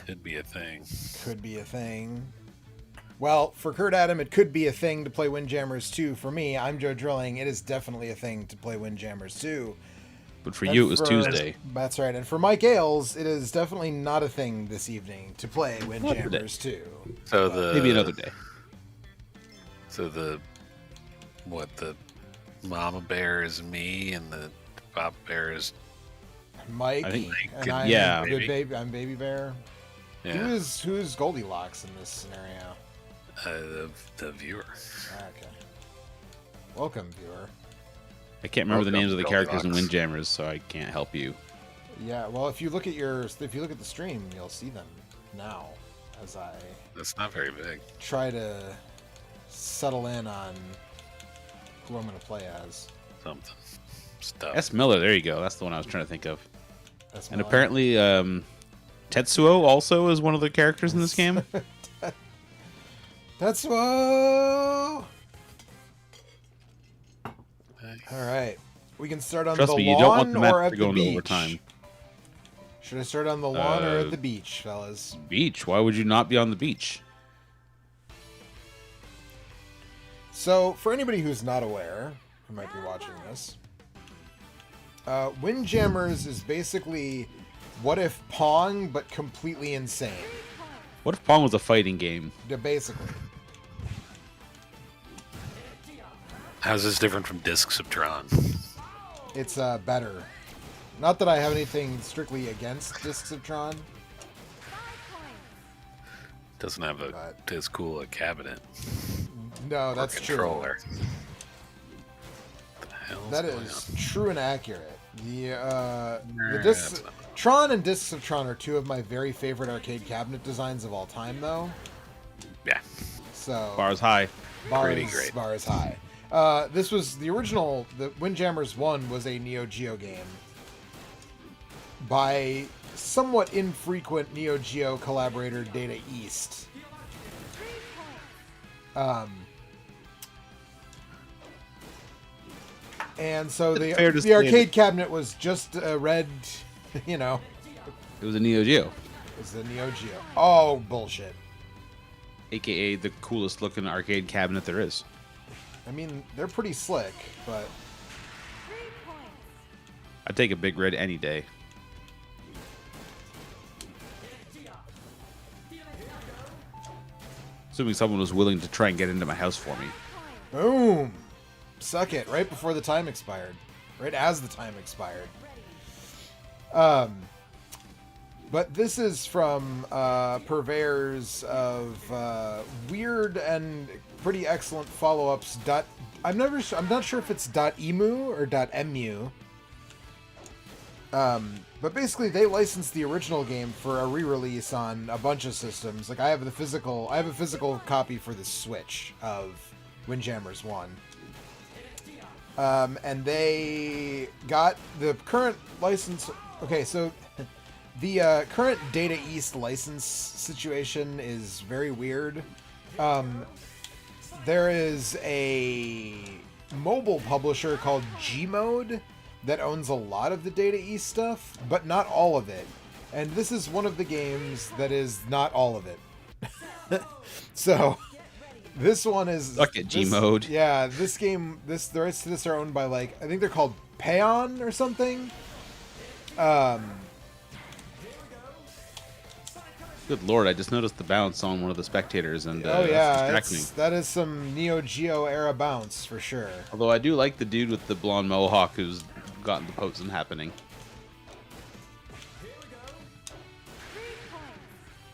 Could be a thing. Could be a thing. Well, for Kurt Adam, it could be a thing to play Windjammers 2. For me, I'm Joe Drilling. It is definitely a thing to play Windjammers 2. But for you, it was Tuesday. That's right. And for Mike Ailes, it is definitely not a thing this evening to play Windjammers 2. So maybe another day. So the mama bear is me, and the papa bear is Mike. I think, and I'm yeah. Good baby. I'm Baby Bear. yeah, Who's Goldilocks in this scenario? the viewer. Okay. Welcome, viewer. I can't remember the names of the characters in Goldilocks. Windjammers, so I can't help you. Yeah. Well, if you look at the stream, you'll see them now as I That's not very big. try to settle in on who I'm going to play as. Something stuff. S. Miller, there you go. That's the one I was trying to think of. That's And my- apparently, Tetsuo also is one of the characters in this game. Tetsuo! All right. We can start on Trust the me, you lawn don't want the or match at to the go into beach. overtime. Should I start on the lawn or at the beach, fellas? Beach? Why would you not be on the beach? So, for anybody who's not aware, who might be watching this, Windjammers is basically what if Pong, but completely insane. What if Pong was a fighting game? Yeah, basically. How's this different from Discs of Tron? It's better. Not that I have anything strictly against Discs of Tron. Doesn't have as cool a cabinet. No, or that's true. controller. What the hell's That going is on? true and accurate. The Nah, discs, that's not- Tron and Discs of Tron are two of my very favorite arcade cabinet designs of all time, though. Yeah. So Bars high. Pretty great. Bar is high. This was the original. The Windjammers 1 was a Neo Geo game by somewhat infrequent Neo Geo collaborator Data East. And so Fair to the say arcade cabinet was just a red, you know, It was a Neo Geo, it's the Neo Geo. Oh, bullshit. aka the coolest looking arcade cabinet there is. I mean, they're pretty slick, but I'd take a big red any day. Assuming someone was willing to try and get into my house for me. boom. Suck it, right before the time expired. Right as the time expired. But this is from purveyors of weird and pretty excellent follow-ups. I'm not sure if it's .emu or .mu. But basically, they licensed the original game for a re-release on a bunch of systems. Like I have a physical copy for the Switch of Windjammers 1. And they got the current license. Okay, so the current Data East license situation is very weird. There is a mobile publisher called Gmode that owns a lot of the Data East stuff, but not all of it. And this is one of the games that is not all of it. So this one is Suck it, Gmode. Yeah, this game, the rights to this are owned by, like, I think they're called Payon or something. Good lord, I just noticed the bounce on one of the spectators, and Oh yeah, that's distracting me. that is some Neo Geo era bounce for sure. Although I do like the dude with the blonde mohawk who's gotten the posing happening.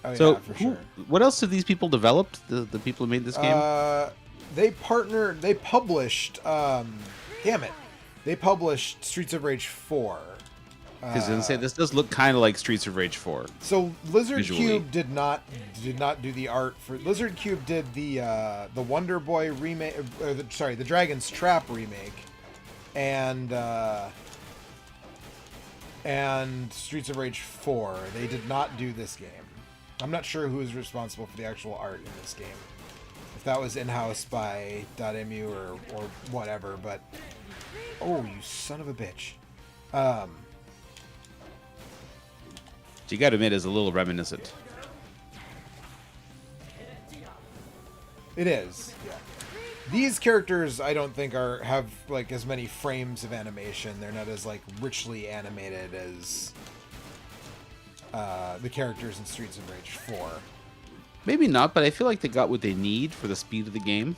Oh So, yeah, for sure. what else have these people developed? The people who made this game? They published, they published Streets of Rage 4. Because I was gonna say this does look kind of like Streets of Rage 4. So Lizard Visually. Cube did not do the art for Lizard Cube did the Wonder Boy remake, or the Dragon's Trap remake, and Streets of Rage 4. They did not do this game. I'm not sure who is responsible for the actual art in this game. If that was in-house by .mu or whatever, but oh, you son of a bitch. You gotta admit, it's a little reminiscent. It is. Yeah. These characters, I don't think have like as many frames of animation. They're not as like richly animated as the characters in Streets of Rage 4. Maybe not, but I feel like they got what they need for the speed of the game.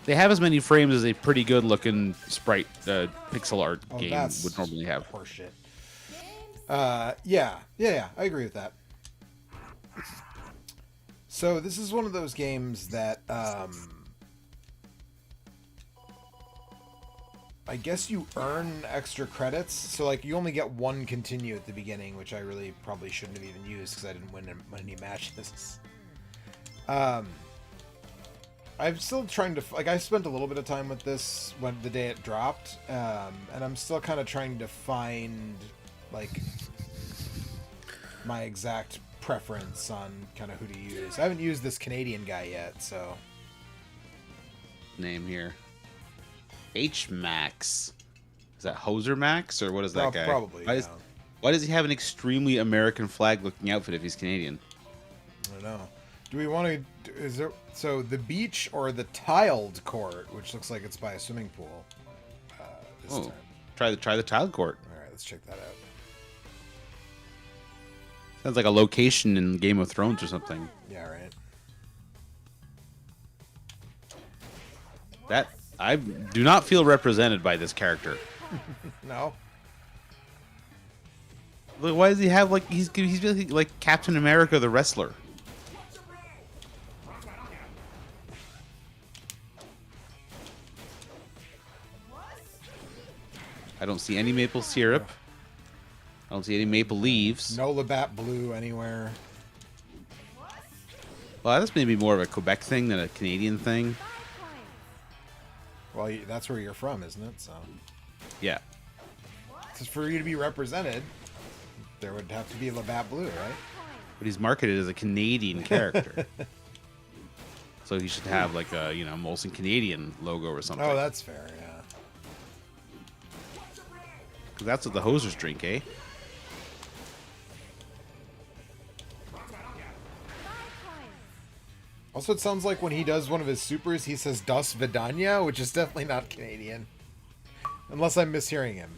They have as many frames as a pretty good-looking sprite pixel art game would normally have. Horseshit. Yeah. I agree with that. So this is one of those games that I guess you earn extra credits. So like you only get one continue at the beginning, which I really probably shouldn't have even used because I didn't win any matches. I'm still trying to I spent a little bit of time with this when the day it dropped, and I'm still kind of trying to find like my exact preference on kind of who to use. I haven't used this Canadian guy yet, so Name here, H Max. Is that Hoser Max or what is that guy? Probably. Why does he have an extremely American flag looking outfit if he's Canadian? I don't know. Do we want to? Is there the beach or the tiled court, which looks like it's by a swimming pool? This time. Try the tiled court. All right, let's check that out. Sounds like a location in Game of Thrones or something. Yeah, right. That I do not feel represented by this character. No. Look, why does he have like he's basically like Captain America the wrestler? I don't see any maple syrup. I don't see any maple leaves. No Labatt Blue anywhere. Well, that's maybe more of a Quebec thing than a Canadian thing. Well, that's where you're from, isn't it? So, Yeah. just for you to be represented, there would have to be Labatt Blue, right? But he's marketed as a Canadian character. So he should have like a, Molson Canadian logo or something. Oh, that's fair, yeah. 'Cause that's what the hosers drink, eh? Also, it sounds like when he does one of his supers, he says Das Vidania, which is definitely not Canadian. Unless I'm mishearing him.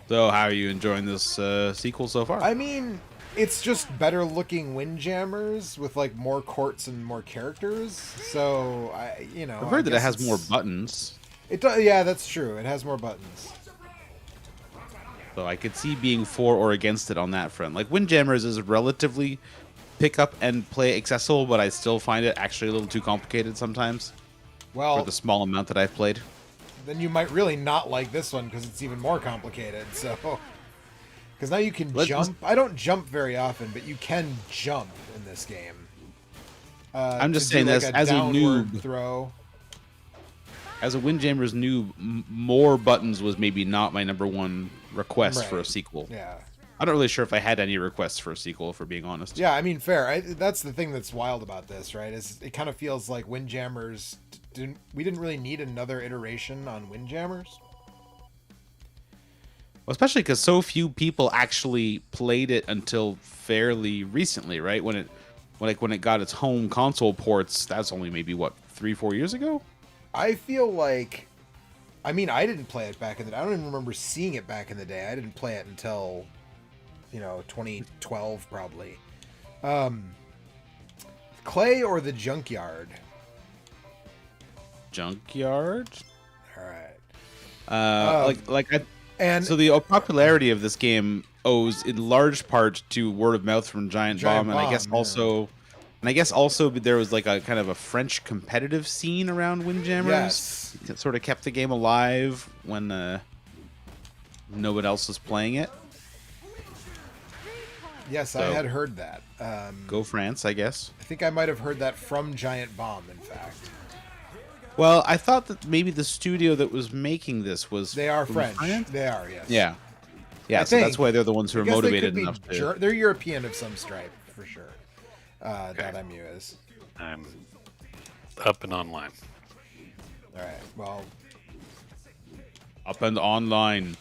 So how are you enjoying this sequel so far? I mean, it's just better looking Windjammers with like more courts and more characters. So I've heard that it has more buttons. It does, yeah, that's true. It has more buttons. So I could see being for or against it on that front. Like Windjammers is relatively pick up and play accessible, but I still find it actually a little too complicated sometimes. Well, for the small amount that I've played. Then you might really not like this one because it's even more complicated. So, because now you can jump. I don't jump very often, but you can jump in this game. I'm just saying that as a noob, throw. As a Windjammers noob, more buttons was maybe not my number one request for a sequel. Yeah. I'm not really sure if I had any requests for a sequel, if we're being honest. Yeah, I mean, fair. That's the thing that's wild about this, right? Is it kind of feels like Windjammers. We didn't really need another iteration on Windjammers. Well, especially because so few people actually played it until fairly recently, right? When it got its home console ports, that's only maybe what 3-4 years ago. I feel like, I mean, I didn't play it back in the day. I don't even remember seeing it back in the day. I didn't play it until 2012 probably. Clay or the Junkyard? Junkyard. All right. So the popularity of this game owes in large part to word of mouth from Giant Bomb, and I guess also there was like a kind of a French competitive scene around Windjammers. Yes. That sort of kept the game alive when no one else was playing it. Yes, So, I had heard that. Go France, I guess. I think I might have heard that from Giant Bomb, in fact. Well, I thought that maybe the studio that was making this was... They are from French. France? They are, yes. Yeah. Yeah, so that's why they're the ones who are motivated enough to... They're European of some stripe, for sure. Dotemu is. I'm up and online. All right, well... Up and online.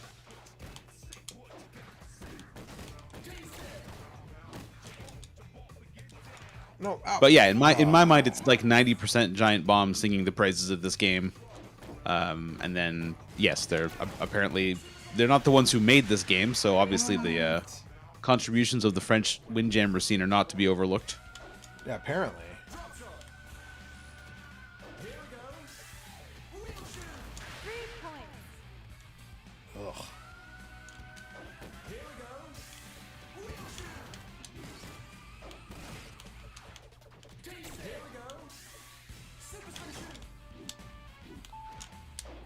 No. Ow. But yeah, in my mind, it's like 90% Giant Bomb singing the praises of this game. And then yes, they're apparently they're not the ones who made this game, so obviously the contributions of the French Windjammer scene are not to be overlooked. Yeah, apparently. Ugh.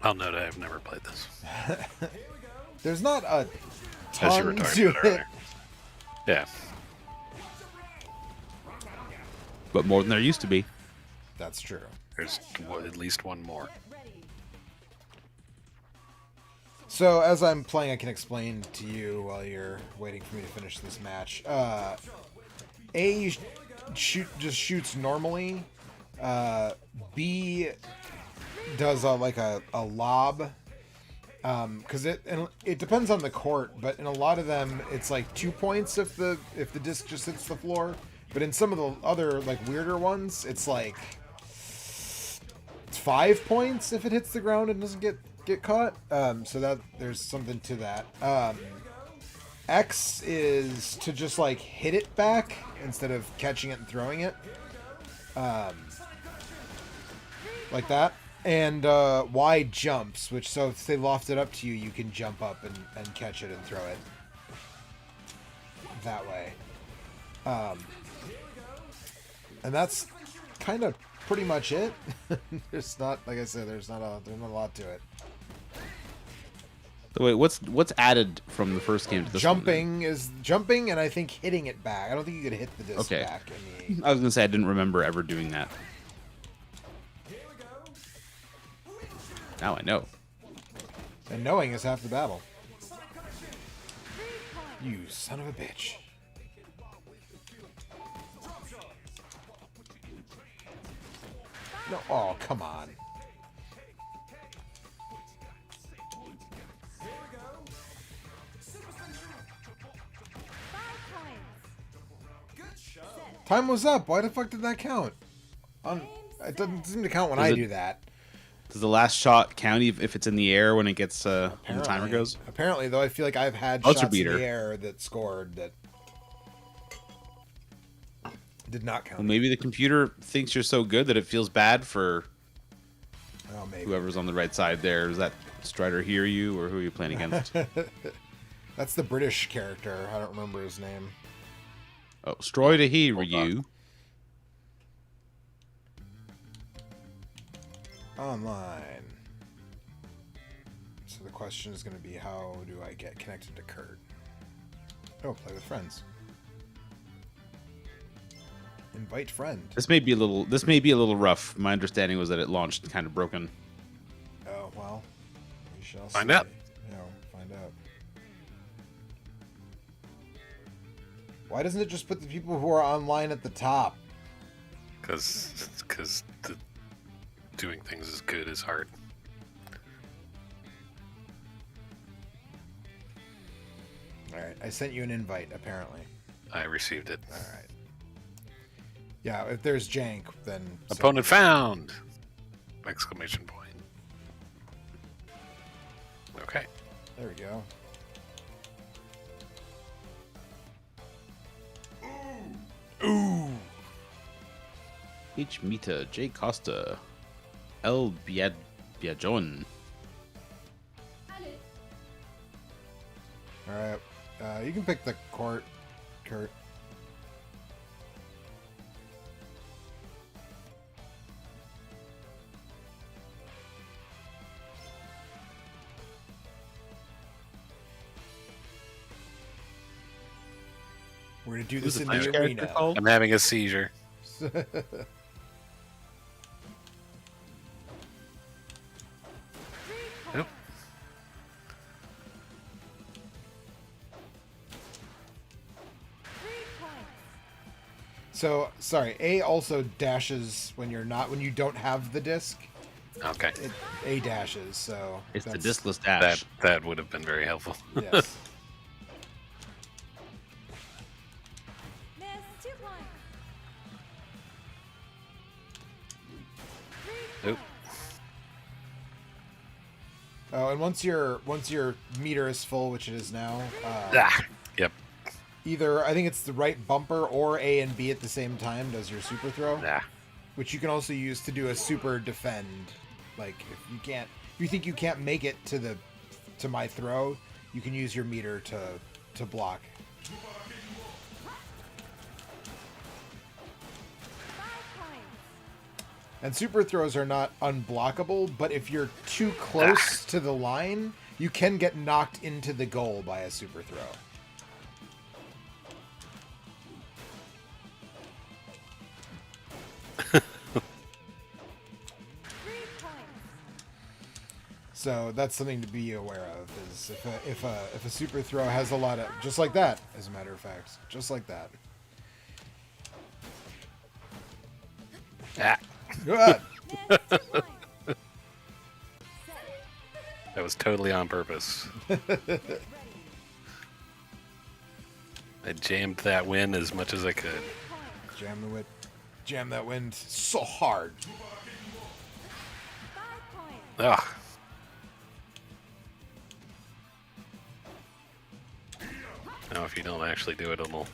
I'll note I've never played this. There's not a As you ton were talking to about it. earlier. Yeah. But more than there used to be. That's true. There's at least one more. So as I'm playing, I can explain to you while you're waiting for me to finish this match. A just shoots normally. B does like a lob. Because it depends on the court, but in a lot of them it's like 2 points if the disc just hits the floor. But in some of the other like weirder ones, it's like 5 points if it hits the ground and doesn't get caught. So that there's something to that. X is to just like hit it back instead of catching it and throwing it. Like that. And Y jumps, which so if they loft it up to you, you can jump up and catch it and throw it that way. And that's kind of pretty much it. There's not, like I said, there's not a lot to it. So wait, what's added from the first game to this Jumping one, is jumping, and I think hitting it back. I don't think you could hit the disc Okay. back. In the... I was gonna say I didn't remember ever doing that. Now I know. And knowing is half the battle. You son of a bitch. No, oh, come on. Time was up. Why the fuck did that count? It doesn't seem to count when I do that. Does the last shot count if it's in the air when it gets when the timer goes? Apparently, though, I feel like I've had Buzzer shots beater. in the air that scored that did not count. Well, maybe the computer thinks you're so good that it feels bad for Oh, maybe. whoever's on the right side there. Does that Strider hear you, or who are you playing against? That's the British character. I don't remember his name. Oh, Strider hear you. Online. So the question is going to be, how do I get connected to Kurt? Oh, play with friends. Invite friend. This may be a little rough. My understanding was that it launched kind of broken. Oh, well. We shall Find see. out. Yeah, we'll find out. Why doesn't it just put the people who are online at the top? Because doing things as good is hard. Alright, I sent you an invite, apparently. I received it. Alright. Yeah, if there's jank, then... Opponent found! Exclamation point. Okay. There we go. Ooh! H. Mita, J. Costa, L. Biajon. Alright, you can pick the court, Kurt. We're gonna do this in French the character arena. called? I'm having a seizure. Nope. So, sorry, A also dashes when you don't have the disc. Okay. A dashes, so... It's the that's- discless dash. That would have been very helpful. Yes. Miss 2 points. Oh, and once your meter is full, which it is now, Yep. either I think it's the right bumper or A and B at the same time does your super throw, which you can also use to do a super defend. Like if you think you can't make it to my throw, you can use your meter to block. And super throws are not unblockable, but if you're too close to the line, you can get knocked into the goal by a super throw. So that's something to be aware of. Is if a super throw has a lot of, just like that, as a matter of fact, just like that. Good. That was totally on purpose. I jammed that wind as much as I could. Jam that wind so hard. Ugh. Now, if you don't actually do it, it'll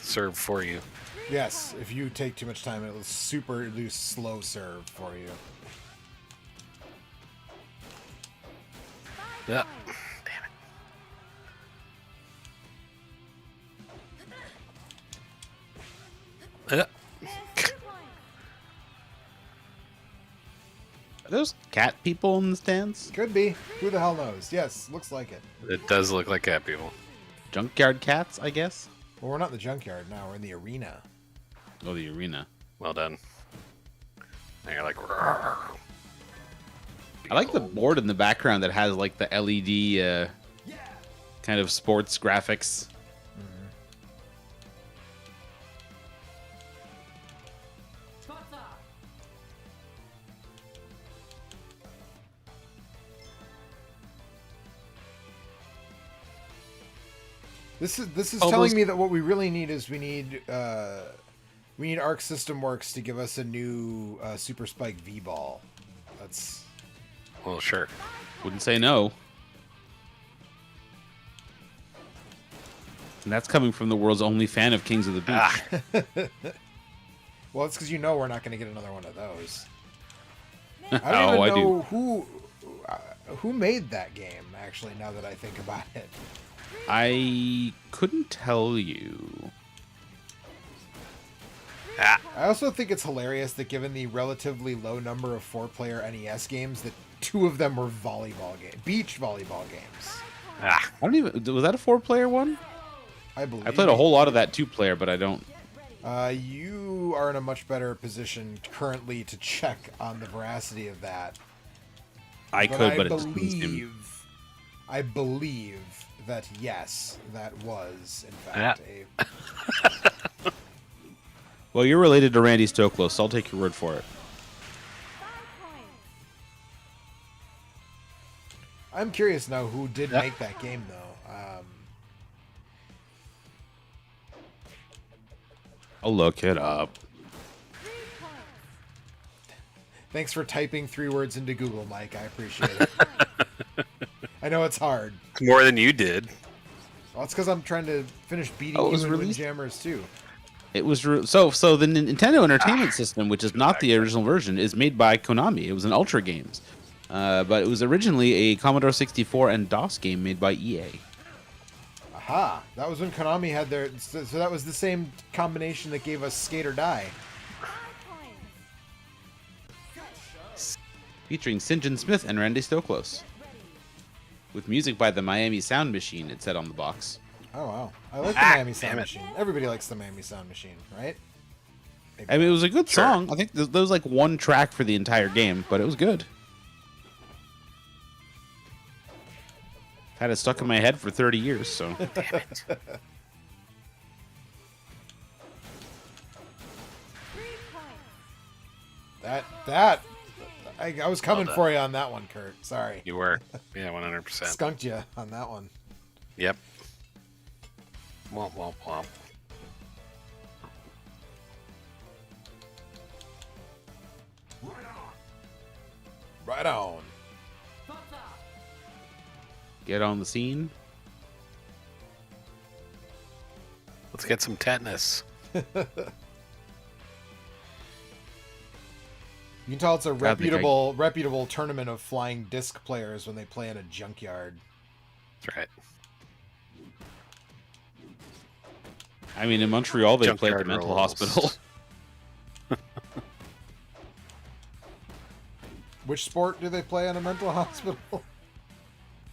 serve for you. Yes, if you take too much time, it'll do slow serve for you. Yeah. Damn it. Are those cat people in the stands? Could be. Who the hell knows? Yes, looks like it. It does look like cat people. Junkyard cats, I guess? Well, we're not in the junkyard now. We're in the arena. Oh, the arena. Well done. And you're like, I like the board in the background that has like the LED kind of sports graphics. This is telling me that what we really need is we need Arc System Works to give us a new Super Spike V-Ball. That's well, sure. Wouldn't say no. And that's coming from the world's only fan of Kings of the Beach. well, it's because we're not going to get another one of those. I Oh, don't I even do. know who made that game. Actually, now that I think about it, I couldn't tell you. I also think it's hilarious that given the relatively low number of 4-player NES games, that 2 of them were beach volleyball games. I don't even. Was that a 4-player one? I believe. I played a whole lot of that 2-player, but I don't. You are in a much better position currently to check on the veracity of that. I could, but it's him. I believe that yes, that was in fact a. Well, you're related to Randy Stoklos, so I'll take your word for it. I'm curious now who did make that game, though. I'll look it up. Thanks for typing 3 words into Google, Mike. I appreciate it. I know it's hard. More than you did. Well, it's because I'm trying to finish beating you in Windjammers, too. It was so the Nintendo Entertainment System, which is not the original version, is made by Konami. It was an Ultra Games, but it was originally a Commodore 64 and DOS game made by EA. Aha! That was when Konami had their. So that was the same combination that gave us Skate or Die. Featuring St. John Smith and Randy Stoklos, with music by the Miami Sound Machine. It said on the box. Oh wow! I like the Miami Sound Machine. Everybody likes the Miami Sound Machine, right? I mean, it was a good song. I think there was like 1 track for the entire game, but it was good. Had it stuck in my head for 30 years, so. Damn it. I was coming for you on that one, Kurt. Sorry. You were. Yeah, 100%. Skunked you on that one. Yep. Womp, womp, womp. Right on. Get on the scene. Let's get some tetanus. You can tell it's a God, reputable tournament of flying disc players when they play in a junkyard. That's right. I mean, in Montreal, they play at the Junkyard mental rolls. hospital. Which sport do they play in a mental hospital?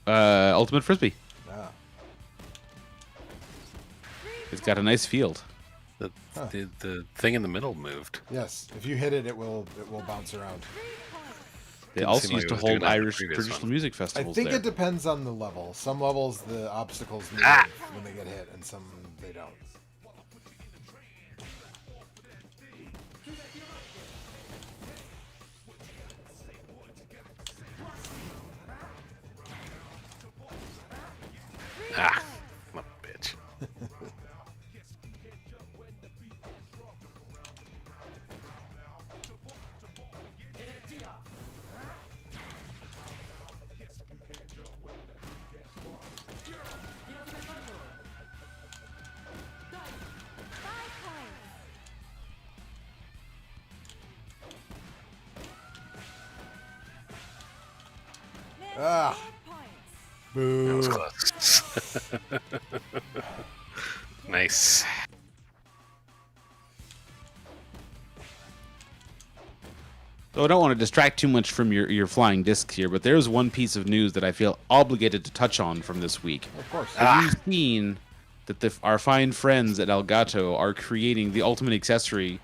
Ultimate Frisbee. Ah. It's got a nice field. The thing in the middle moved. Yes, if you hit it, it will bounce around. They Didn't also seem like used it to was doing hold that in the Irish previous traditional one. music I festivals think there. it depends on the level. Some levels the obstacles move when they get hit, and some they don't. Ah, I'm a bitch. Ah, That boo! was close. Nice. So I don't want to distract too much from your flying discs here, but there's one piece of news that I feel obligated to touch on from this week. Of course. Have you seen that our fine friends at Elgato are creating the ultimate accessory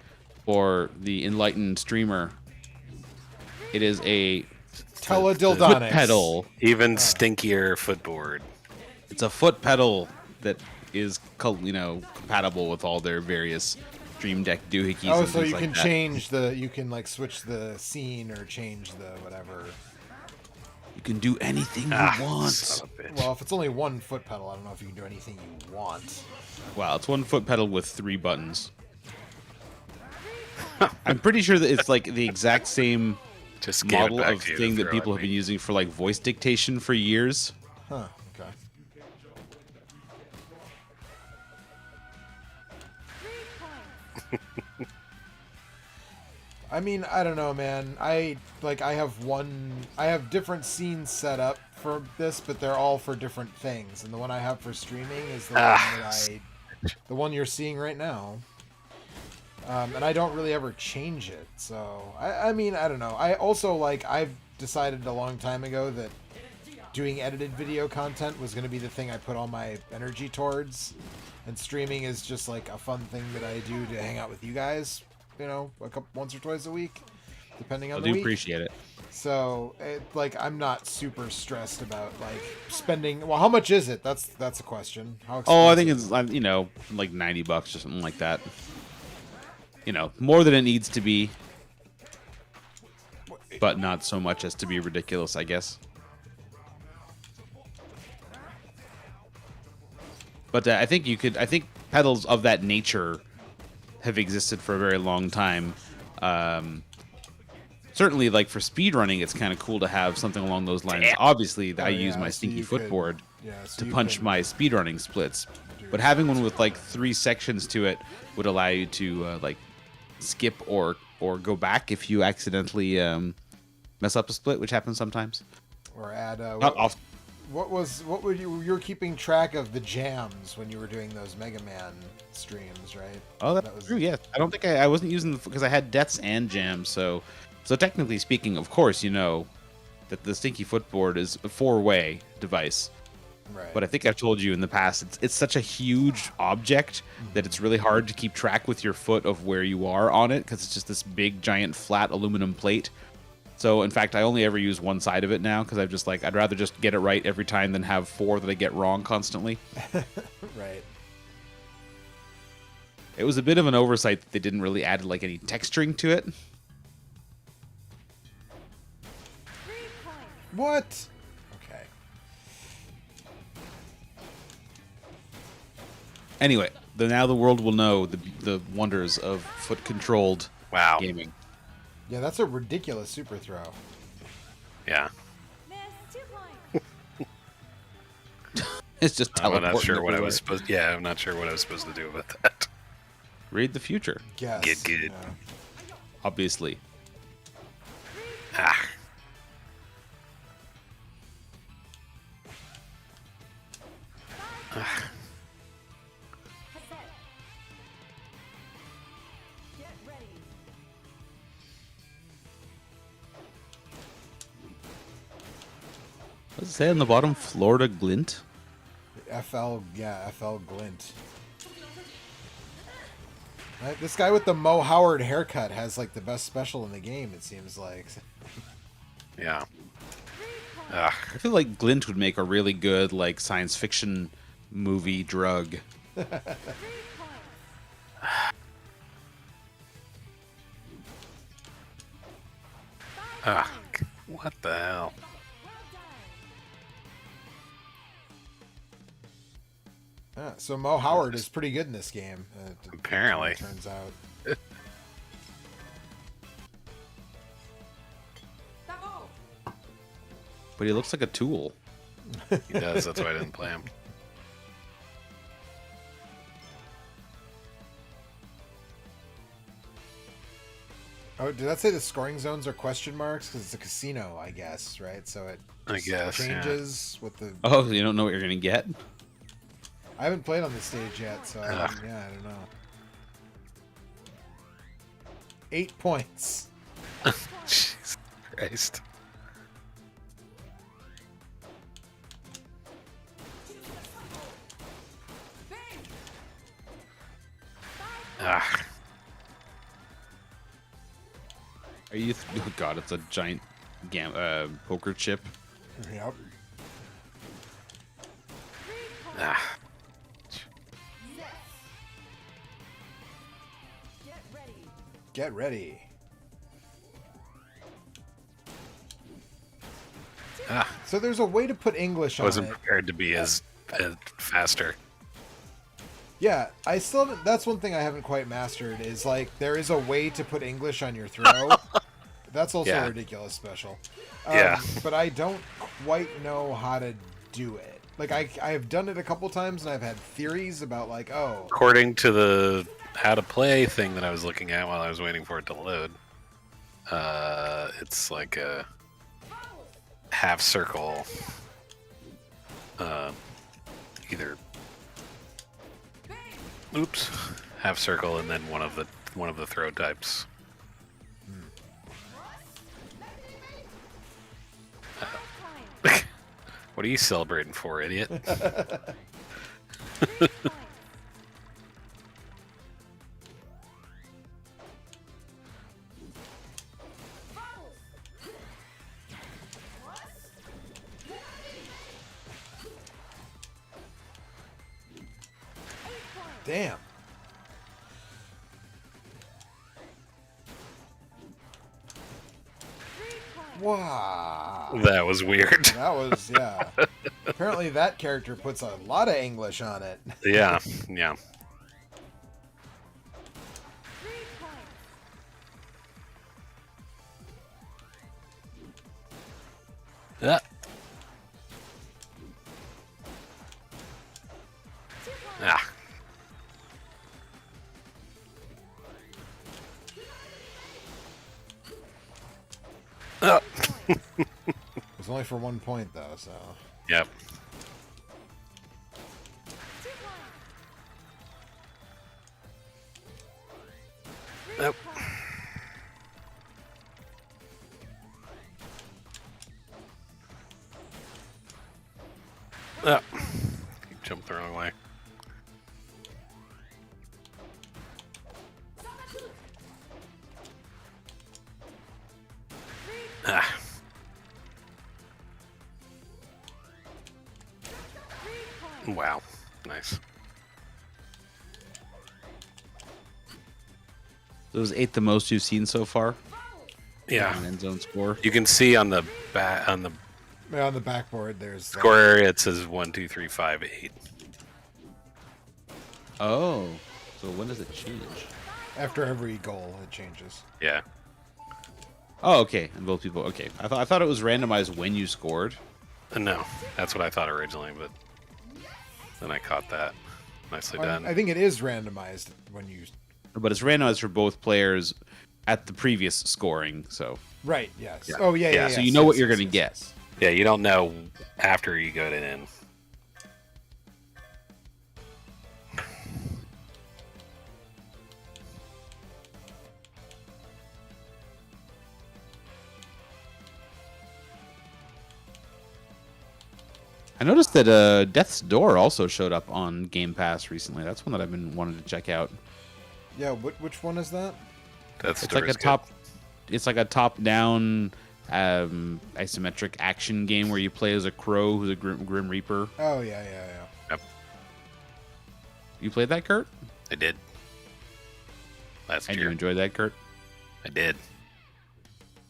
for the enlightened streamer? It is a foot Teledildonics. pedal. Even stinkier footboard. It's a foot pedal that is, compatible with all their various Stream Deck doohickeys. Oh, and so things you like can that. change you can like switch the scene or change the whatever. You can do anything you want. Son of a bitch. Well, if it's only one foot pedal, I don't know if you can do anything you want. Wow, it's one foot pedal with 3 buttons. I'm pretty sure that it's like the exact same Just gave it model back of to you to thing that throw people at have been me. using for like voice dictation for years. Huh. Okay. I mean, I don't know, man. I have different scenes set up for this, but they're all for different things. And the one I have for streaming is the one you're seeing right now. And I don't really ever change it. So, I mean, I don't know. I also, I've decided a long time ago that doing edited video content was going to be the thing I put all my energy towards. And streaming is just, a fun thing that I do to hang out with you guys, once or twice a week, depending on I the do week. appreciate it. So, I'm not super stressed about, spending... Well, how much is it? That's a question. How expensive? Oh, I think it's like $90 or something like that. More than it needs to be, but not so much as to be ridiculous, I guess. But I think pedals of that nature have existed for a very long time. Certainly, for speedrunning, it's kind of cool to have something along those lines. Obviously, I use my so stinky you could- footboard so to you punch can- my speedrunning splits. But having one with 3 sections to it would allow you to skip or go back if you accidentally mess up a split, which happens sometimes. Or add... Not often. What would you were keeping track of the jams when you were doing those Mega Man streams, right? Oh, that's That was- true. Yeah, I don't think I wasn't using because I had deaths and jams. So technically speaking, of course, that the stinky footboard is a 4-way device. Right. But I think I've told you in the past, it's such a huge object that it's really hard to keep track with your foot of where you are on it because it's just this big, giant, flat aluminum plate. So, in fact, I only ever use one side of it now because I'm just I'd rather just get it right every time than have 4 that I get wrong constantly. Right. It was a bit of an oversight that they didn't really add any texturing to it. What? Okay. Anyway, now the world will know the wonders of foot-controlled Wow. gaming. Yeah, that's a ridiculous super throw. Yeah. It's just I'm teleporting not sure what I everywhere. was supposed. Yeah, I'm not sure what I was supposed to do with that. Read the future, Guess. Get good. Yeah. obviously. Ah. Ah. What does it say on the bottom? Florida Glint? FL Glint. Right, this guy with the Mo Howard haircut has like the best special in the game, it seems like. Yeah. Ah. I feel like Glint would make a really good like science fiction movie drug. Ah. What the hell? Yeah, so Mo Howard is pretty good in this game. Apparently. It turns out. But he looks like a tool. He does. That's why I didn't play him. Oh, did that say the scoring zones are question marks? Because it's a casino, I guess, right? So it I just guess, yeah. changes with the. Oh, you don't know what you're gonna get? I haven't played on this stage yet, so Ugh. I don't know. 8 points. Jesus Christ. Ah. Are you? Oh God, it's a giant poker chip. Yep. Ah. Get ready. Ah. So there's a way to put English I on wasn't it. prepared to be as faster. Yeah, I still haven't, that's one thing I haven't quite mastered is like there is a way to put English on your throw. That's also Yeah. a ridiculous special. Yeah. But I don't quite know how to do it. Like I have done it a couple times and I've had theories about like, oh, According to the how to play thing that I was looking at while I was waiting for it to load, it's like a half circle, either half circle and then one of the throw types. What are you celebrating for, idiot? damn. Wow. That was weird. That was, yeah. Apparently that character puts a lot of English on it. Yeah, yeah. Ah. Ah. Ah. It's only for 1 point though, so. Yep. Yep. Ah. Keep jumping the wrong way. Ah. Wow. Nice. Those 8 the most you've seen so far? Yeah. An end zone score. You can see on the on the Yeah, on the backboard there's score area it says 1, 2, 3, 5, 8. Oh, so when does it change? after every goal it changes. Yeah. Oh, okay. And both people. Okay, I thought it was randomized when you scored. No, that's what I thought originally, but then I caught that. Nicely done. I think it is randomized when you. But it's randomized for both players at the previous scoring. So Right. Yes. Yeah. Oh yeah. Yeah, Yeah. so yes, you know yes, what you're yes, gonna yes, get. yes. Yeah, you don't know after you got it in. I noticed that Death's Door also showed up on Game Pass recently. That's one that I've been wanting to check out. Yeah. Which one is that? That's It's like a top. It's like a top-down isometric action game where you play as a crow who's a Grim Reaper. Oh yeah. Yeah. Yeah. Yep, You played that, Kurt? I did. Last And year. you enjoyed that, Kurt? I did.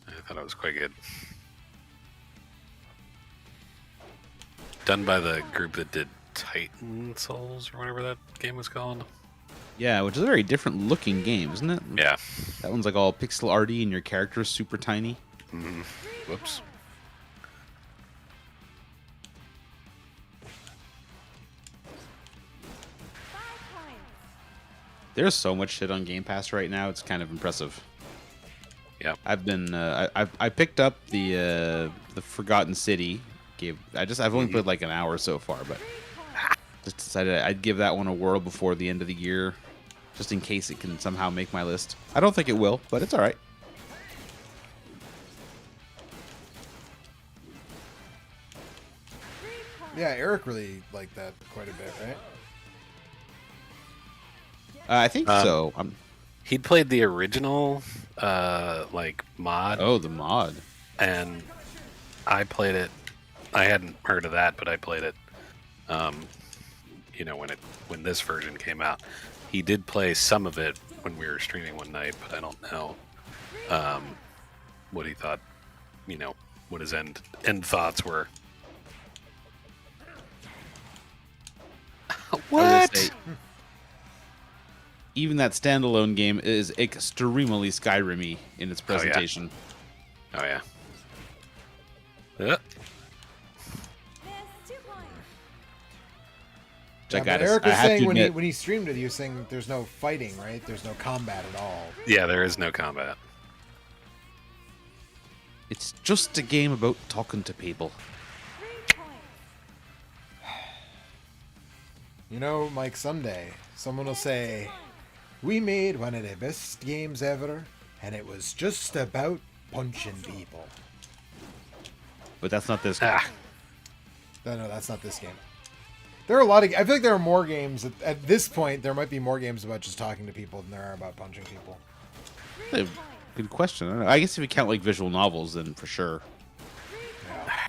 I thought it was quite good. Done by the group that did Titan Souls or whatever that game was called. Yeah, which is a very different looking game, isn't it? Yeah. That one's like all pixel arty and your character's super tiny. Whoops. There's so much shit on Game Pass right now. It's kind of impressive. Yeah. I've been I picked up the Forgotten City. I've only played like an hour so far, but just decided I'd give that one a whirl before the end of the year, just in case it can somehow make my list. I don't think it will, but it's all right. Yeah. Eric really liked that quite a bit, right? I think so. He'd played the original like mod, Oh, the mod. and I played it. I hadn't heard of that, but I played it. You know, when this version came out, he did play some of it when we were streaming one night, but I don't know what he thought. You know, what his end thoughts were. I will say, even that standalone game is extremely Skyrim-y in its presentation. Oh yeah. Yeah. Yeah, but Eric was saying when he streamed it, he was saying there's no fighting, right? There's no combat at all. Yeah, there is no combat. It's just a game about talking to people. You know, Mike, someday someone will say, "We made one of the best games ever, and it was just about punching people." But that's not this game. No, that's not this game. There are a lot of. I feel like there are more games at this point. There might be more games about just talking to people than there are about punching people. Good question. I don't know. I guess if you count like visual novels, then for sure. Yeah.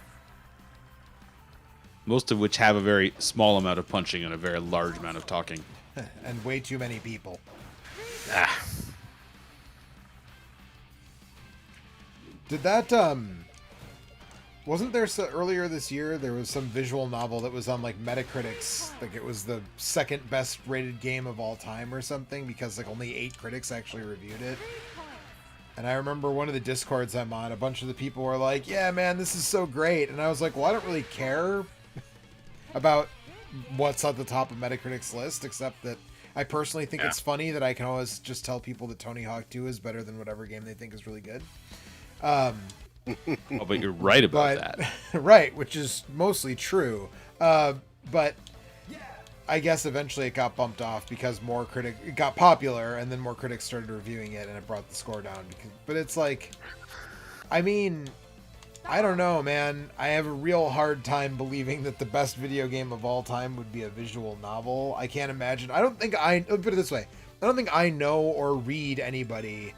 Most of which have a very small amount of punching and a very large amount of talking. And way too many people. Did that wasn't there earlier this year there was some visual novel that was on like Metacritic's, like it was the second best rated game of all time or something, because like only 8 critics actually reviewed it. And I remember one of the Discords I'm on, a bunch of the people were like, "Yeah, man, this is so great." And I was like, "Well, I don't really care about what's at the top of Metacritic's list, except that I personally think it's funny that I can always just tell people that Tony Hawk 2 is better than whatever game they think is really good." Oh, but you're right about that. Right, which is mostly true. But I guess eventually it got bumped off because it got popular, and then more critics started reviewing it, and it brought the score down. But it's like, I mean, I don't know, man. I have a real hard time believing that the best video game of all time would be a visual novel. I can't imagine. Let me put it this way. I don't think I know or read anybody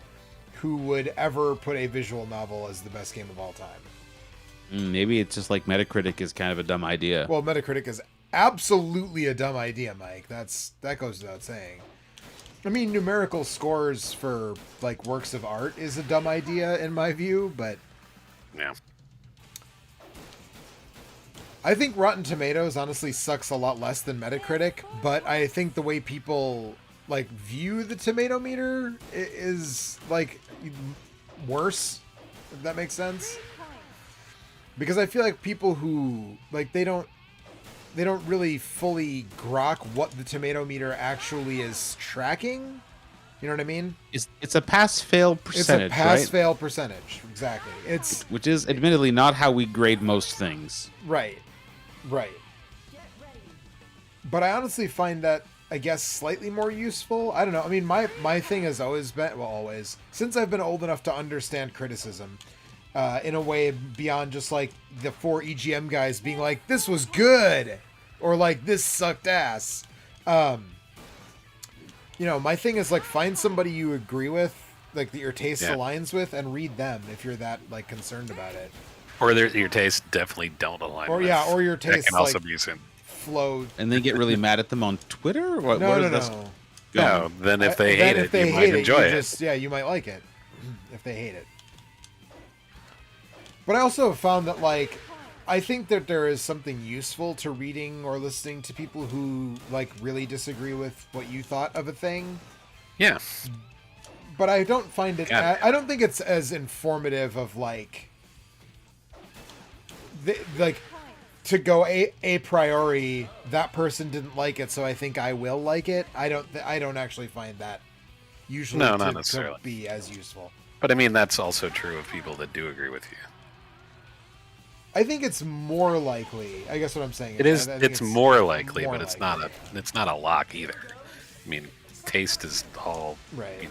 who would ever put a visual novel as the best game of all time. Maybe it's just like Metacritic is kind of a dumb idea. Well, Metacritic is absolutely a dumb idea, Mike. That goes without saying. I mean, numerical scores for like works of art is a dumb idea in my view, but Yeah. I think Rotten Tomatoes honestly sucks a lot less than Metacritic, but I think the way people like view the tomato meter is like worse if that makes sense. Because I feel like people who like they don't really fully grok what the tomato meter actually is tracking. You know what I mean? It's a pass-fail percentage, It's a pass-fail percentage. Exactly. It's which is admittedly not how we grade most things. right. But I honestly find that, I guess, slightly more useful. I don't know. I mean, my thing has always been, well, always, since I've been old enough to understand criticism, in a way beyond just like the 4 EGM guys being like, this was good, or like, this sucked ass. My thing is like, find somebody you agree with, like that your taste aligns with, and read them if you're that like concerned about it. Or your tastes definitely don't align. Or with. or your tastes that can also like, be soon. Flow. And then get really mad at them on Twitter? What, No, where no, does no. this No, go? then if they hate it, you might enjoy it. You might like it if they hate it. But I also found that, like, I think that there is something useful to reading or listening to people who, like, really disagree with what you thought of a thing. Yeah. But I don't find it... Yeah. I don't think it's as informative of, like... to go a priori, that person didn't like it, so I think I will like it. I don't actually find that usually not necessarily. to be as useful. But I mean, that's also true of people that do agree with you. I think it's more likely. I guess what I'm saying It is. I think It's more likely, more but it's likely. not a lock either. I mean, taste is all Right.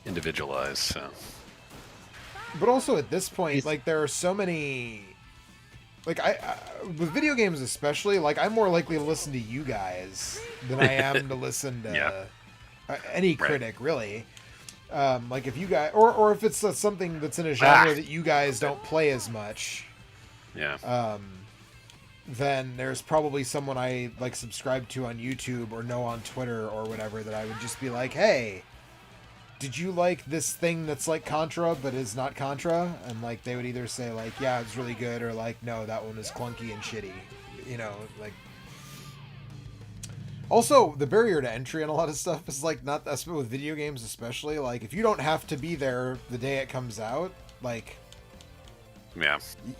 individualized. So. But also at this point, like, there are so many. Like, I with video games especially, like, I'm more likely to listen to you guys than I am to listen to any critic, really. Like, if you guys, or if it's something that's in a genre that you guys don't play as much, then there's probably someone I like subscribe to on YouTube or know on Twitter or whatever that I would just be like, hey, did you like this thing that's like Contra but is not Contra? And like they would either say like, yeah, it's really good, or like, no, that one is clunky and shitty. Like. Also, the barrier to entry on a lot of stuff is like not that, with video games especially. Like, if you don't have to be there the day it comes out, like,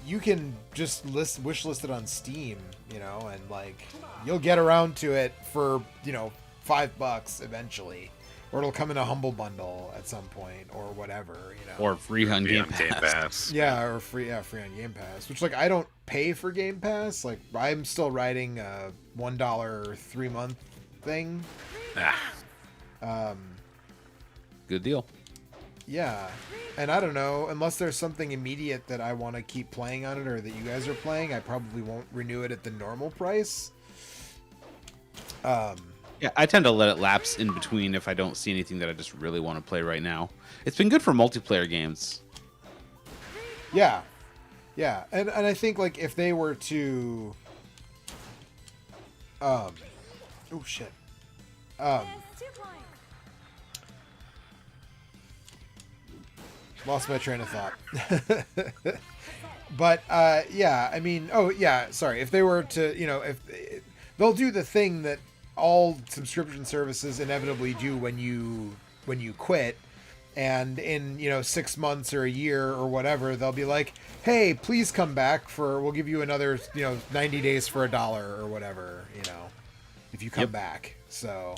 you can just wish list it on Steam, and like you'll get around to it for $5 eventually. Or it'll come in a Humble Bundle at some point, or whatever, Or free on Game Pass. Yeah, or free on Game Pass. Which, like, I don't pay for Game Pass. Like, I'm still riding a $1 3-month thing. Good deal. Yeah, and I don't know, unless there's something immediate that I want to keep playing on it, or that you guys are playing, I probably won't renew it at the normal price. Yeah, I tend to let it lapse in between if I don't see anything that I just really want to play right now. It's been good for multiplayer games. Yeah. And I think, like, if they were to... oh, shit. Lost my train of thought. But, yeah, I mean... Oh, yeah, sorry. If they were to, if... They'll do the thing that all subscription services inevitably do when you quit, and in 6 months or a year or whatever, they'll be like, hey, please come back we'll give you another 90 days for $1 or whatever, if you come back. So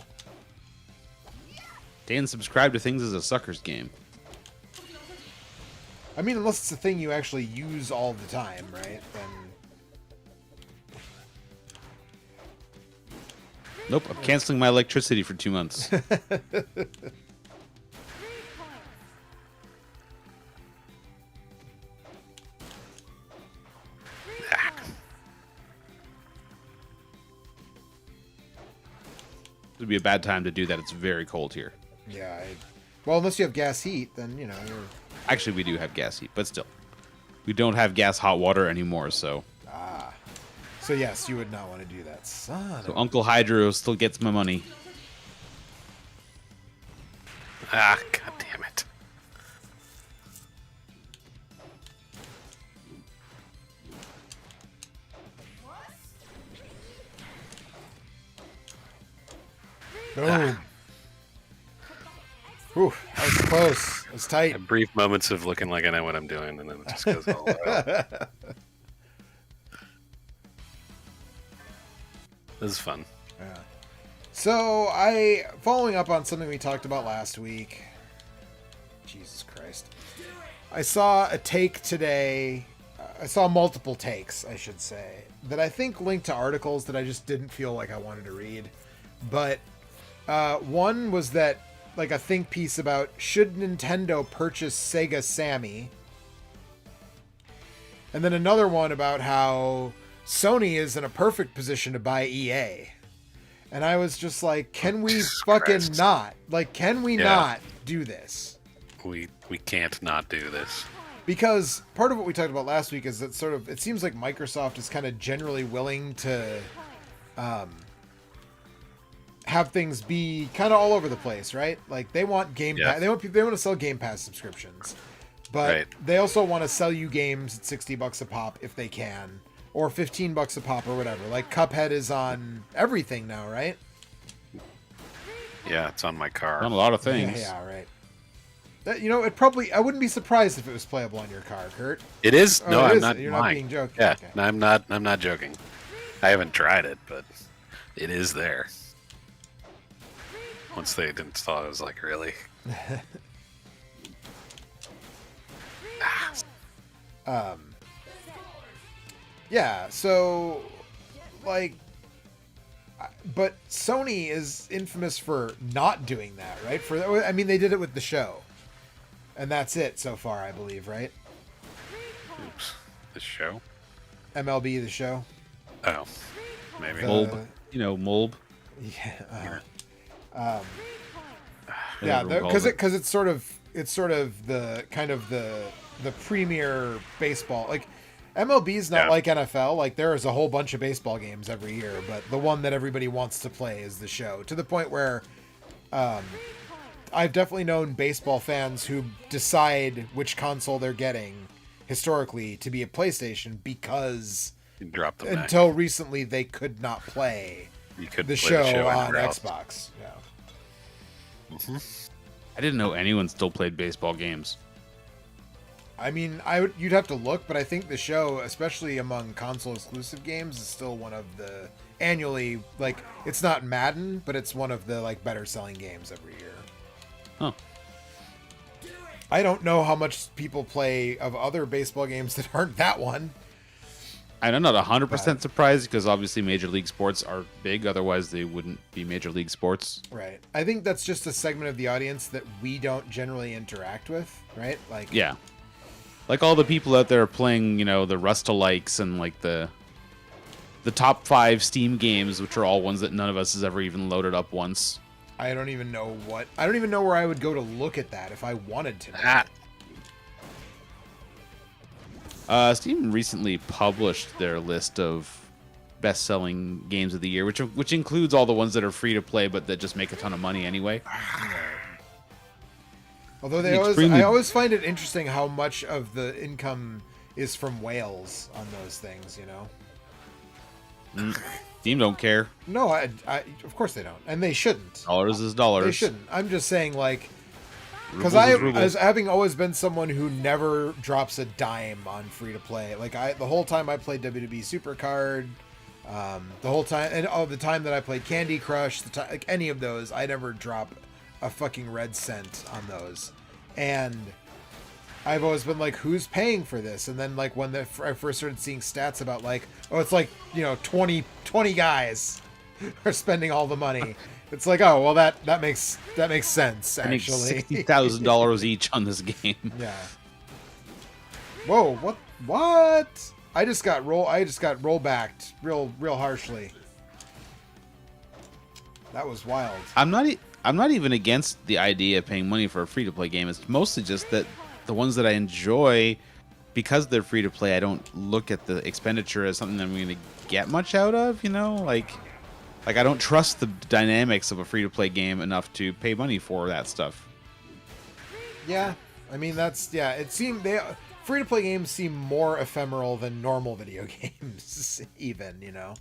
Dan, subscribe to things as a sucker's game. I mean, unless it's a thing you actually use all the time, right? Then nope, I'm canceling my electricity for 2 months. It would be a bad time to do that. It's very cold here. Yeah. Well, unless you have gas heat, then, you're... Actually, we do have gas heat, but still. We don't have gas hot water anymore, so... So, yes, you would not want to do that. So Uncle Hydro still gets my money. God damn it. Boom. Whew, that was close. It was I tight. have brief moments of looking like I know what I'm doing, and then it just goes all out. This is fun. Yeah. So, following up on something we talked about last week. Jesus Christ. I saw a take today. I saw multiple takes, I should say, that I think linked to articles that I just didn't feel like I wanted to read. But one was that, like, a think piece about should Nintendo purchase Sega Sammy? And then another one about how Sony is in a perfect position to buy EA. And I was just like, can we fucking Christ. not? Like, can we not do this? We can't not do this. Because part of what we talked about last week is that sort of, it seems like Microsoft is kind of generally willing to have things be kind of all over the place, right? Like they want Game Pass, they want to sell Game Pass subscriptions, but they also want to sell you games at $60 a pop if they can, or $15 a pop or whatever. Like Cuphead is on everything now, right? Yeah, it's on my car. On a lot of things. Yeah, right. That, you know, it probably, I wouldn't be surprised if it was playable on your car, Kurt. It is. Oh, No, it I'm is? not. You're lying. not being joking. Yeah, Okay. no, I'm not joking. I haven't tried it, but it is there. Once they install it, I was like, really? Yeah, so, like, but Sony is infamous for not doing that, right? I mean, they did it with the show, and that's it so far, I believe, right? Oops. This show? MLB the show. Oh, maybe. The- Mulb. You know, Mulb. Yeah. whatever Yeah, we call because it's sort of the kind of the premier baseball. Like MLB is not like NFL. Like there is a whole bunch of baseball games every year, but the one that everybody wants to play is the show. To the point where, I've definitely known baseball fans who decide which console they're getting historically to be a PlayStation because You dropped them back. until recently they could not play You could the play show on anywhere else. Xbox. Yeah. I didn't know anyone still played baseball games. I mean, you'd have to look, but I think the show, especially among console exclusive games, is still one of the annually, like, it's not Madden, but it's one of the like better selling games every year. Huh. I don't know how much people play of other baseball games that aren't that one. I'm not 100% surprised because obviously Major League Sports are big. Otherwise, they wouldn't be Major League Sports. Right. I think that's just a segment of the audience that we don't generally interact with, right? Like, Yeah. Like all the people out there playing, you know, the Rust-alikes and like the top 5 Steam games, which are all ones that none of us has ever even loaded up once. I don't even know where I would go to look at that if I wanted to. Steam recently published their list of best-selling games of the year, which includes all the ones that are free to play but that just make a ton of money anyway. Although I always find it interesting how much of the income is from whales on those things, you know? Steam don't care. No, I of course they don't, and they shouldn't. Dollars is dollars. They shouldn't. I'm just saying, like, because Rubles is rubles. as having always been someone who never drops a dime on free to play, like the whole time I played WWE Supercard, the whole time, and the time that I played Candy Crush, like any of those, I never drop a fucking red cent on those, and I've always been like, who's paying for this? And then like when I first started seeing stats about like, oh, it's like, you know, 20 guys are spending all the money. It's like, oh, well, that makes sense, I make actually. $60,000 each on this game. Yeah. Whoa, what? I just got rollbacked real harshly. That was wild. I'm not even against the idea of paying money for a free-to-play game. It's mostly just that the ones that I enjoy, because they're free-to-play, I don't look at the expenditure as something that I'm going to get much out of, you know? Like I don't trust the dynamics of a free-to-play game enough to pay money for that stuff. Yeah, I mean it seemed free-to-play games seem more ephemeral than normal video games, even, you know.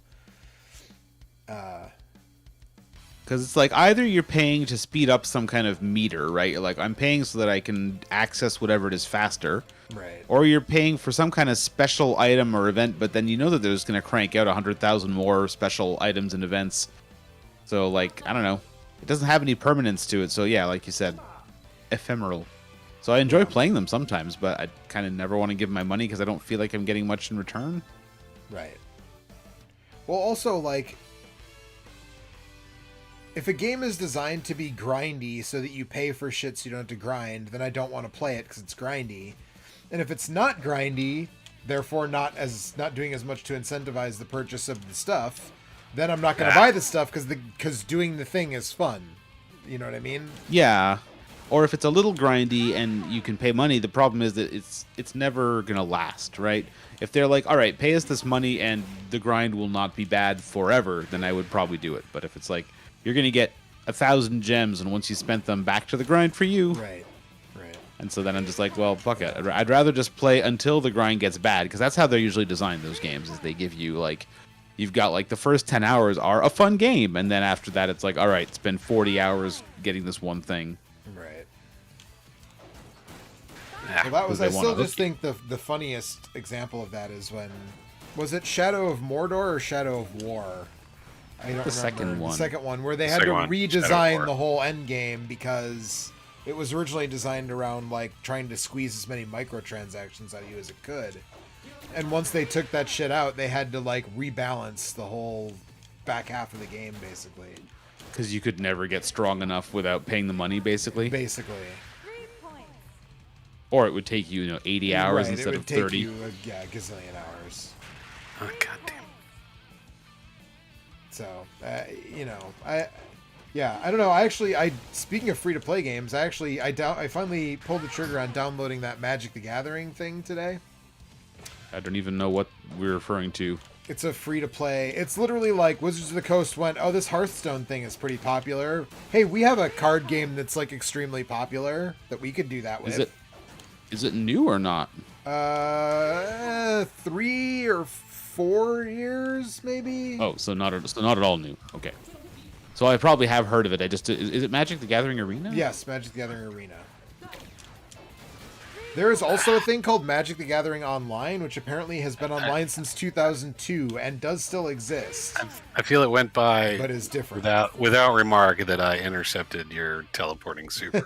Because it's like either you're paying to speed up some kind of meter, right? You're like, I'm paying so that I can access whatever it is faster. Right. Or you're paying for some kind of special item or event, but then you know that they're just going to crank out 100,000 more special items and events. So, like, I don't know. It doesn't have any permanence to it. So, yeah, like you said, ephemeral. So I enjoy playing them sometimes, but I kind of never want to give my money because I don't feel like I'm getting much in return. Right. Well, also, like, if a game is designed to be grindy so that you pay for shit so you don't have to grind, then I don't want to play it because it's grindy. And if it's not grindy, therefore not doing as much to incentivize the purchase of the stuff, then I'm not going to buy the stuff because doing the thing is fun. You know what I mean? Yeah. Or if it's a little grindy and you can pay money, the problem is that it's never going to last, right? If they're like, all right, pay us this money and the grind will not be bad forever, then I would probably do it. But if it's like, you're going to get 1,000 gems, and once you spent them, back to the grind for you. Right. And so then I'm just like, well, fuck it. I'd rather just play until the grind gets bad, because that's how they're usually designed, those games, is they give you, like, you've got, like, the first 10 hours are a fun game, and then after that it's like, all right, spend 40 hours getting this one thing. Right. Yeah. Well, that was, I still just game. think the funniest example of that is when, was it Shadow of Mordor or Shadow of War? I don't remember. Second one. The second one, where they The had to second one, Shadow of redesign War. the whole end game because it was originally designed around, like, trying to squeeze as many microtransactions out of you as it could. And once they took that shit out, they had to, like, rebalance the whole back half of the game, basically. Because you could never get strong enough without paying the money, basically. Basically. Or it would take you, 80 hours Right, instead it of would take 30. you a gazillion hours. Oh, goddamn. So, I don't know. Speaking of free-to-play games, I finally pulled the trigger on downloading that Magic the Gathering thing today. I don't even know what we're referring to. It's a free-to-play. It's literally like Wizards of the Coast went, oh, this Hearthstone thing is pretty popular. Hey, we have a card game that's, like, extremely popular that we could do that with. Is it new or not? 3 or 4 years, maybe? Oh, so not at all new. Okay. So I probably have heard of it. Is it Magic the Gathering Arena? Yes, Magic the Gathering Arena. There is also a thing called Magic the Gathering Online, which apparently has been online since 2002 and does still exist, I feel it went by but is different. without remark that I intercepted your teleporting super,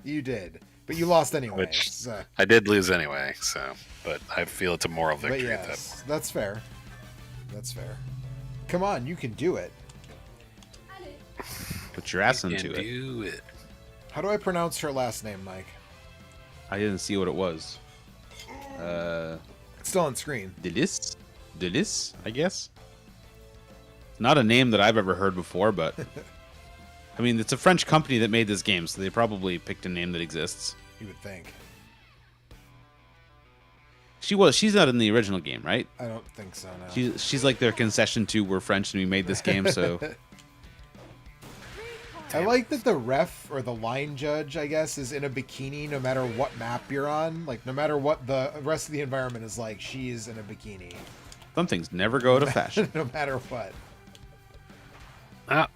You did, but you lost anyway. which so. I did lose anyway. So, but I feel it's a moral But victory. yes, that's fair. That's fair. Come on, you can do it. Put your ass That into it. do it. How do I pronounce her last name, Mike? I didn't see what it was. It's still on screen. Delis? Delis, I guess? It's not a name that I've ever heard before, but... I mean, it's a French company that made this game, so they probably picked a name that exists. You would think. She's not in the original game, right? I don't think so, no. She's like their concession to we're French and we made this game, so... I like that the ref, or the line judge, I guess, is in a bikini no matter what map you're on. Like, no matter what the rest of the environment is like, she is in a bikini. Some things never go out of fashion. No matter what. Ah,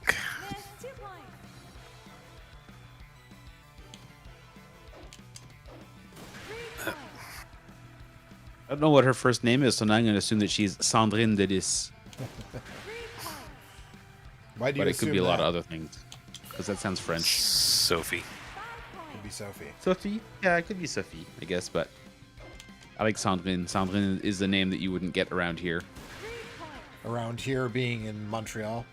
I don't know what her first name is, so now I'm going to assume that she's Sandrine Delis. Why do you But it could be a assume lot of that? other things. Because that sounds French. Sophie. Could be Sophie. Sophie? Yeah, it could be Sophie, I guess, but I like Sandrine. Sandrine is the name that you wouldn't get around here. Around here being in Montreal.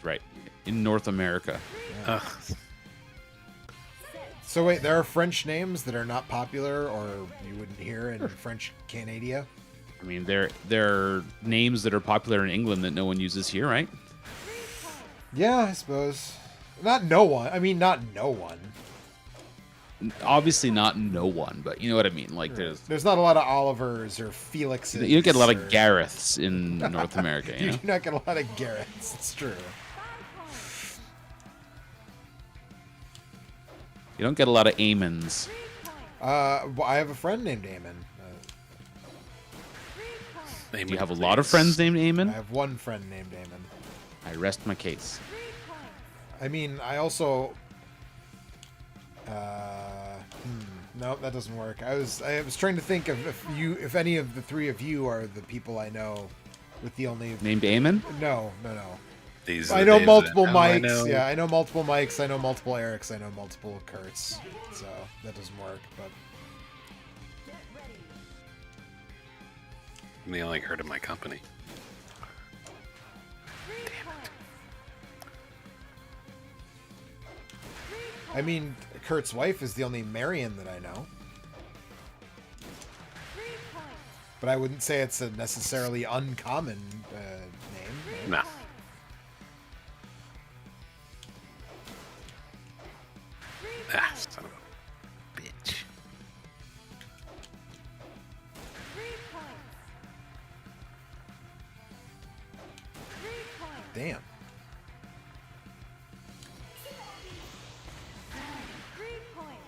Right. In North America. Ugh. So wait, there are French names that are not popular or you wouldn't hear in French Canada? I mean, there are names that are popular in England that no one uses here, right? Yeah, I suppose. Not no one. I mean, not no one. Obviously not no one, but you know what I mean. Like There's not a lot of Olivers or Felixes. you don't get a lot or- of Gareths in North America, you You know? do not get a lot of Garretts. It's true. You don't get a lot of Amons. Well, I have a friend named Eamon. Do you have a lot of friends named I Amon? have one friend named Eamon. I rest my case. I mean, I also. No, that doesn't work. I was trying to think of if any of the three of you are the people I know with the only Named Eamon? No. These I are know the multiple names that I Mikes. know. Yeah, I know multiple Mikes. I know multiple Erics. I know multiple Kurtz. So that doesn't work. But I'm the only Kurt in my company. I mean, Kurt's wife is the only Marion that I know. But I wouldn't say it's a necessarily uncommon name. No. Ah, son of a bitch. Damn.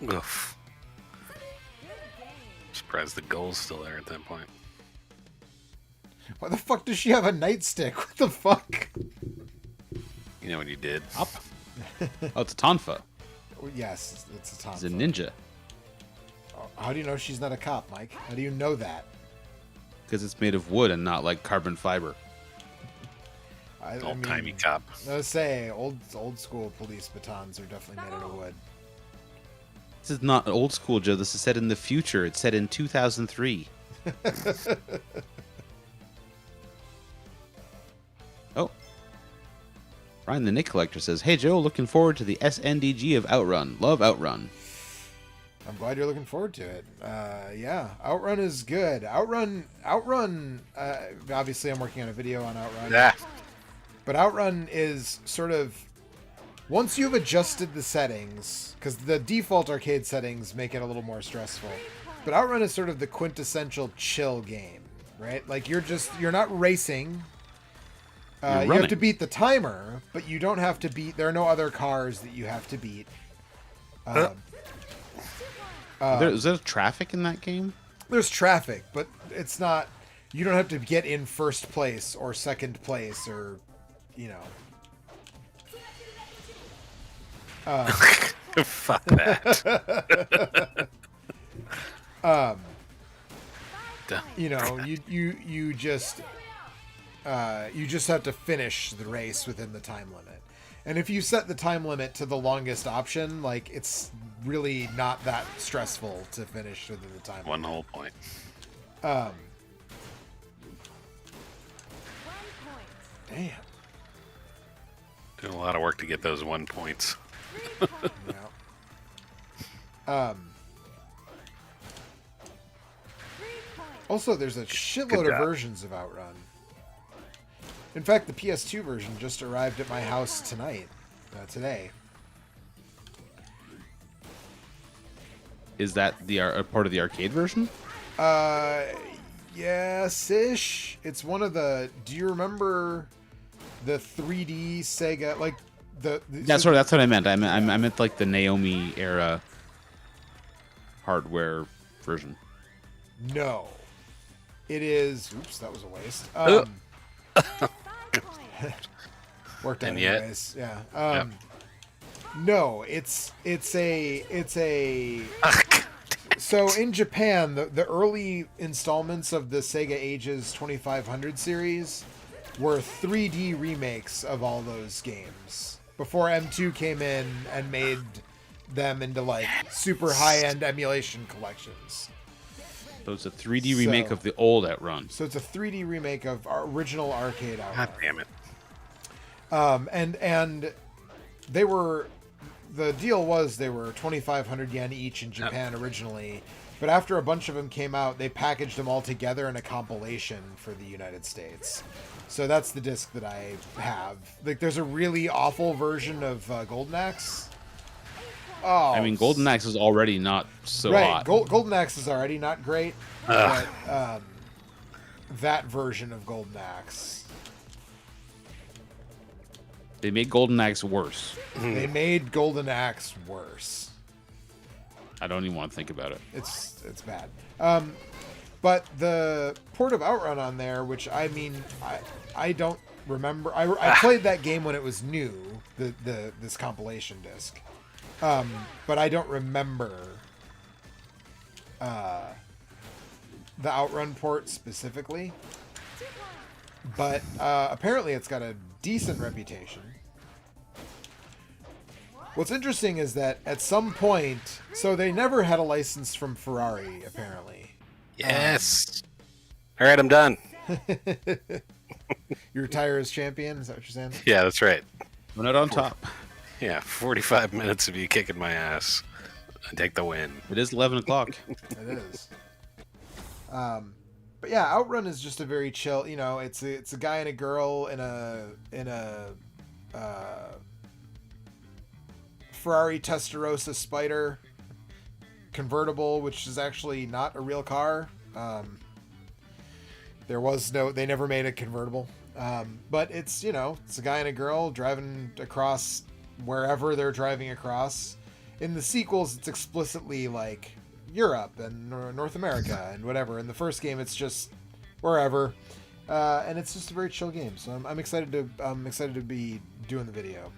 Oof. Surprised the goal's still there at that point. Why the fuck does she have a nightstick? What the fuck? You know what you did? Up. Oh, it's a Tonfa. Yes, it's a Tom. He's a ninja. How do you know she's not a cop, Mike? How do you know that? Because it's made of wood and not like carbon fiber. Old timey cop. I was say old school police batons are definitely made out of wood. This is not old school, Joe. This is set in the future. It's set in 2003. Oh. Ryan the Nick Collector says, "Hey Joe, looking forward to the SNDG of Outrun. Love Outrun." I'm glad you're looking forward to it. Yeah, Outrun is good. Outrun. Obviously, I'm working on a video on Outrun. Yeah. But Outrun is sort of once you've adjusted the settings, because the default arcade settings make it a little more stressful. But Outrun is sort of the quintessential chill game, right? Like you're not racing. You have to beat the timer, but you don't have to beat. There are no other cars that you have to beat. Is there traffic in that game? There's traffic, but it's not. You don't have to get in first place or second place or, you know. Fuck that. You know, you just have to finish the race within the time limit. And if you set the time limit to the longest option, like it's really not that stressful to finish within the time limit. One whole point. Damn. Doing a lot of work to get those 1 points. Yeah. Also, there's a shitload of versions of Outrun. In fact, the PS2 version just arrived at my house today. Is that the part of the arcade version? Yes-ish. It's one of the. Do you remember the 3D Sega? Like That's what I meant. I meant like the Naomi era hardware version. No, it is. Oops, that was a waste. Worked out And yet? anyways. Yeah. Yep. No, it's a. So in Japan, the early installments of the Sega Ages 2500 series were 3D remakes of all those games before M2 came in and made them into like super high-end emulation collections. So it's a 3D remake of the old Outrun. So it's a 3D remake of our original arcade Outrun. God damn it. And they were. The deal was they were 2,500 yen each in Japan originally, but after a bunch of them came out, they packaged them all together in a compilation for the United States. So that's the disc that I have. Like, there's a really awful version of Golden Axe. Oh, I mean, Golden Axe is already not so right. hot. Golden Axe is already not great, but that version of Golden Axe. They made Golden Axe worse. They made Golden Axe worse. I don't even want to think about it. It's bad. But the port of Outrun on there, which I mean, I don't remember. I played that game when it was new, this compilation disc, but I don't remember the Outrun port specifically. But apparently it's got a decent reputation. What's interesting is that at some point, so they never had a license from Ferrari, apparently. Yes. All right, I'm done. You retire as champion? Is that what you're saying? Yeah, that's right. We're not on top. Yeah, 45 minutes of you kicking my ass. I take the win. It is 11 o'clock. It is. But yeah, Outrun is just a very chill. You know, it's a guy and a girl in a Ferrari Testarossa Spider convertible, which is actually not a real car. They never made a convertible. But it's, you know, it's a guy and a girl driving across wherever they're driving across. In the sequels, it's explicitly like Europe and North America and whatever. In the first game, it's just wherever, and it's just a very chill game. So I'm excited to be doing the video.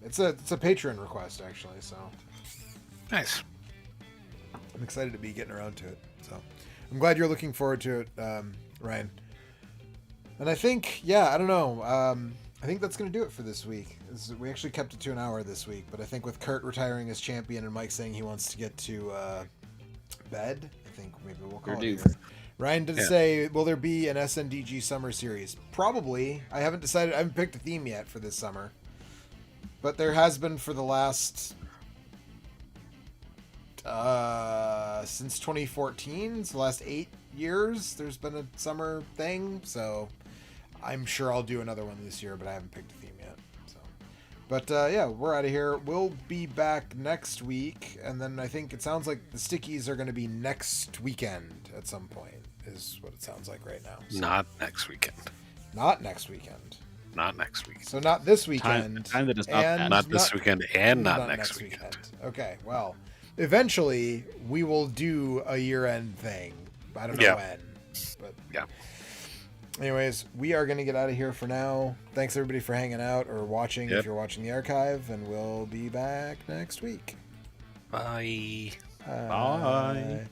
It's a Patreon request actually, so Nice. I'm excited to be getting around to it. So I'm glad you're looking forward to it, Ryan. And I think, I don't know. I think that's going to do it for this week. We actually kept it to an hour this week, but I think with Kurt retiring as champion and Mike saying he wants to get to bed, I think maybe we'll call it here. Ryan did say, will there be an SNDG summer series? Probably. I haven't decided. I haven't picked a theme yet for this summer. But there has been for the last... since 2014, so the last 8 years, there's been a summer thing. So I'm sure I'll do another one this year, but I haven't picked a theme yet. So, but we're out of here. We'll be back next week, and then I think it sounds like the Stickies are going to be next weekend at some point, is what it sounds like right now. So, Not next weekend. not next weekend. Not next week. So not this weekend. Time that is not and Not this weekend and not next weekend. Okay, well, eventually we will do a year-end thing. I don't know when, but yeah. Anyways, we are going to get out of here for now. Thanks everybody for hanging out or watching if you're watching the archive, and we'll be back next week. Bye. Bye.